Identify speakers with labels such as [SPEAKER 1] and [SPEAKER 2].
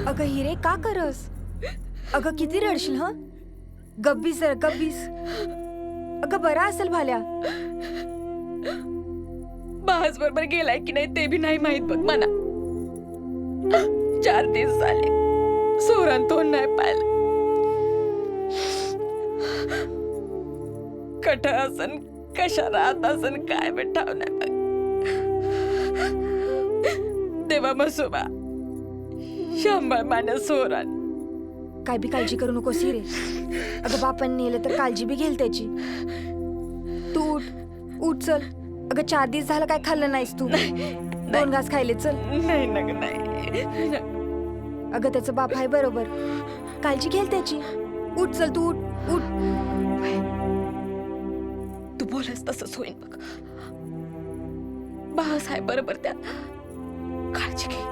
[SPEAKER 1] अगं हिरे का करस? अगं किती रडशील हं? गब्बीस जरा गब्बीस. अगं बरा असेल भाल्या.
[SPEAKER 2] बाज बरोबर गेलाय की नाही ते बी नाही माहित बघ मला. 4 दिवस झाले सोरान तोंड नाही पाहिलं. कट असन कशा राहत असन काय बेठाव नाही बघ. देवा मसोबा शंभर मान्य सोरान.
[SPEAKER 1] काय बी काळजी करू नकोस हिरे. अगं बापांनी नेलं तर काळजी बी घेईल त्याची. तू उठ उठ चल. अगं 4 दिवस झालं काय खाल्लं नाहीस तू. 2 घास खायले चल.
[SPEAKER 2] नाही नग नाही.
[SPEAKER 1] अगं त्याचं बाप आहे बरोबर. काळजी घेईल त्याची. उठ चल तू उठ उठ.
[SPEAKER 2] तू बोलस तसंच होईन बघ. बाळासाहेब बरोबर त्यात काळजी घे.